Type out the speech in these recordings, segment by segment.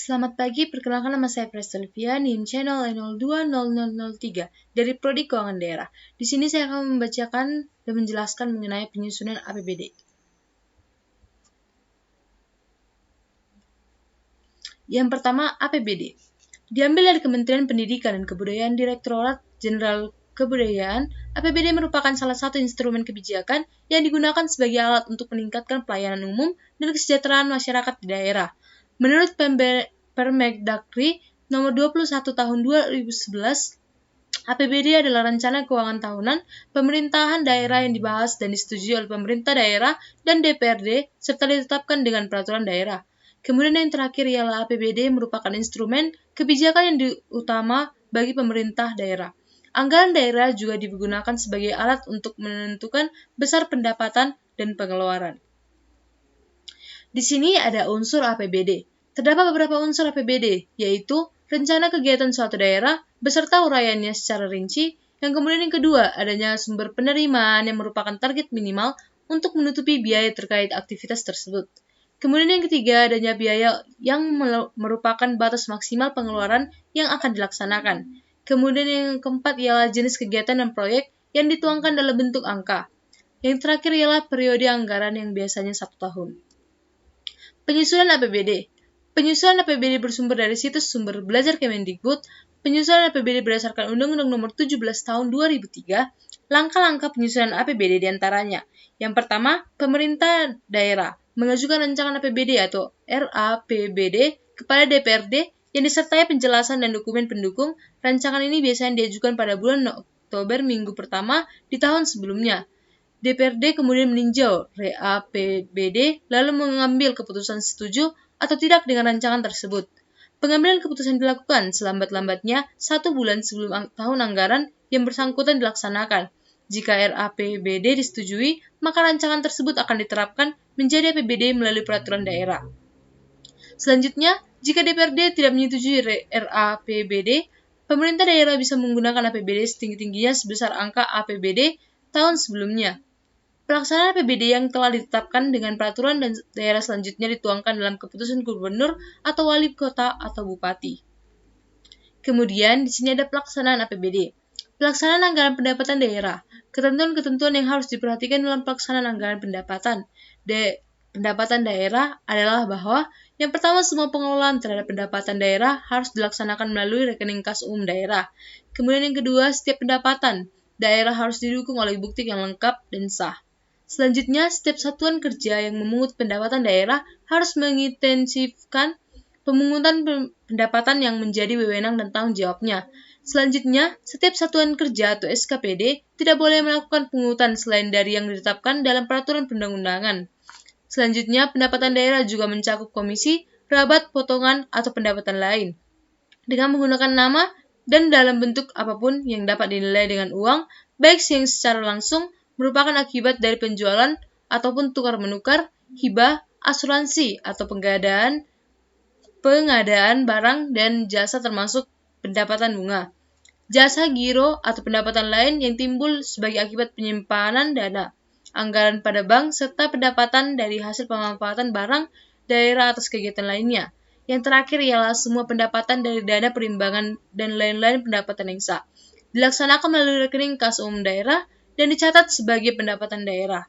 Selamat pagi, perkenalkan nama saya Prestolivia, NIM Channel 020003 dari Prodi Keuangan Daerah. Di sini saya akan membacakan dan menjelaskan mengenai penyusunan APBD. Yang pertama, APBD. Diambil dari Kementerian Pendidikan dan Kebudayaan Direktorat Jenderal Kebudayaan, APBD merupakan salah satu instrumen kebijakan yang digunakan sebagai alat untuk meningkatkan pelayanan umum dan kesejahteraan masyarakat di daerah. Menurut Permendagri nomor 21 tahun 2011, APBD adalah rencana keuangan tahunan pemerintahan daerah yang dibahas dan disetujui oleh pemerintah daerah dan DPRD serta ditetapkan dengan peraturan daerah. Kemudian yang terakhir ialah APBD merupakan instrumen kebijakan yang utama bagi pemerintah daerah. Anggaran daerah juga digunakan sebagai alat untuk menentukan besar pendapatan dan pengeluaran. Di sini ada unsur APBD. Terdapat beberapa unsur APBD, yaitu rencana kegiatan suatu daerah beserta uraiannya secara rinci. Yang kemudian yang kedua, adanya sumber penerimaan yang merupakan target minimal untuk menutupi biaya terkait aktivitas tersebut. Kemudian yang ketiga, adanya biaya yang merupakan batas maksimal pengeluaran yang akan dilaksanakan. Kemudian yang keempat ialah jenis kegiatan dan proyek yang dituangkan dalam bentuk angka. Yang terakhir ialah periode anggaran yang biasanya 1 tahun. Penyusunan APBD. Penyusunan APBD bersumber dari situs sumber belajar Kemendikbud. Penyusunan APBD berdasarkan Undang-Undang Nomor 17 Tahun 2003. Langkah-langkah penyusunan APBD diantaranya. Yang pertama, pemerintah daerah mengajukan rancangan APBD atau RAPBD kepada DPRD yang disertai penjelasan dan dokumen pendukung. Rancangan ini biasanya diajukan pada bulan Oktober minggu pertama di tahun sebelumnya. DPRD kemudian meninjau RAPBD lalu mengambil keputusan setuju atau tidak dengan rancangan tersebut. Pengambilan keputusan dilakukan selambat-lambatnya 1 bulan sebelum tahun anggaran yang bersangkutan dilaksanakan. Jika RAPBD disetujui, maka rancangan tersebut akan diterapkan menjadi APBD melalui peraturan daerah. Selanjutnya, jika DPRD tidak menyetujui RAPBD, pemerintah daerah bisa menggunakan APBD setinggi-tingginya sebesar angka APBD tahun sebelumnya. Pelaksanaan APBD yang telah ditetapkan dengan peraturan dan daerah selanjutnya dituangkan dalam keputusan gubernur atau wali kota atau bupati. Kemudian, di sini ada pelaksanaan APBD. Pelaksanaan anggaran pendapatan daerah. Ketentuan-ketentuan yang harus diperhatikan dalam pelaksanaan anggaran pendapatan daerah adalah bahwa yang pertama, semua pengelolaan terhadap pendapatan daerah harus dilaksanakan melalui rekening kas umum daerah. Kemudian yang kedua, setiap pendapatan daerah harus didukung oleh bukti yang lengkap dan sah. Selanjutnya, setiap satuan kerja yang memungut pendapatan daerah harus mengintensifkan pemungutan pendapatan yang menjadi wewenang dan tanggung jawabnya. Selanjutnya, setiap satuan kerja atau SKPD tidak boleh melakukan pungutan selain dari yang ditetapkan dalam peraturan perundang-undangan. Selanjutnya, pendapatan daerah juga mencakup komisi, rabat, potongan, atau pendapatan lain. Dengan menggunakan nama dan dalam bentuk apapun yang dapat dinilai dengan uang, baik yang secara langsung merupakan akibat dari penjualan ataupun tukar-menukar, hibah, asuransi, atau pengadaan barang dan jasa termasuk pendapatan bunga, jasa giro atau pendapatan lain yang timbul sebagai akibat penyimpanan dana, anggaran pada bank, serta pendapatan dari hasil pemanfaatan barang daerah atas kegiatan lainnya. Yang terakhir ialah semua pendapatan dari dana perimbangan dan lain-lain pendapatan yang sah, dilaksanakan melalui rekening kas umum daerah dan dicatat sebagai pendapatan daerah.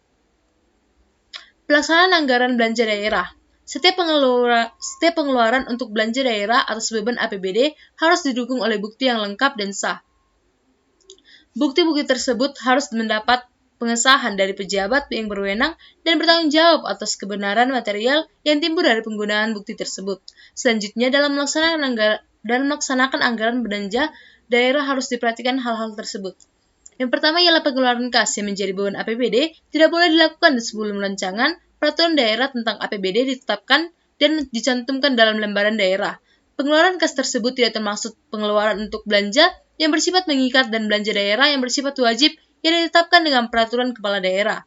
Pelaksanaan anggaran belanja daerah. Setiap pengeluaran untuk belanja daerah atas beban APBD harus didukung oleh bukti yang lengkap dan sah. Bukti-bukti tersebut harus mendapat pengesahan dari pejabat yang berwenang dan bertanggung jawab atas kebenaran material yang timbul dari penggunaan bukti tersebut. Selanjutnya, dalam melaksanakan anggaran belanja daerah harus diperhatikan hal-hal tersebut. Yang pertama ialah pengeluaran kas yang menjadi beban APBD tidak boleh dilakukan sebelum rancangan peraturan daerah tentang APBD ditetapkan dan dicantumkan dalam lembaran daerah. Pengeluaran kas tersebut tidak termasuk pengeluaran untuk belanja yang bersifat mengikat dan belanja daerah yang bersifat wajib yang ditetapkan dengan peraturan kepala daerah.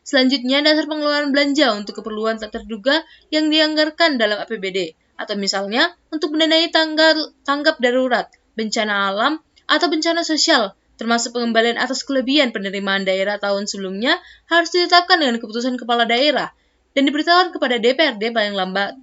Selanjutnya, dasar pengeluaran belanja untuk keperluan tak terduga yang dianggarkan dalam APBD, atau misalnya untuk mendanai tanggap darurat, bencana alam, atau bencana sosial, termasuk pengembalian atas kelebihan penerimaan daerah tahun sebelumnya harus ditetapkan dengan keputusan kepala daerah dan diberitahukan kepada DPRD paling lambat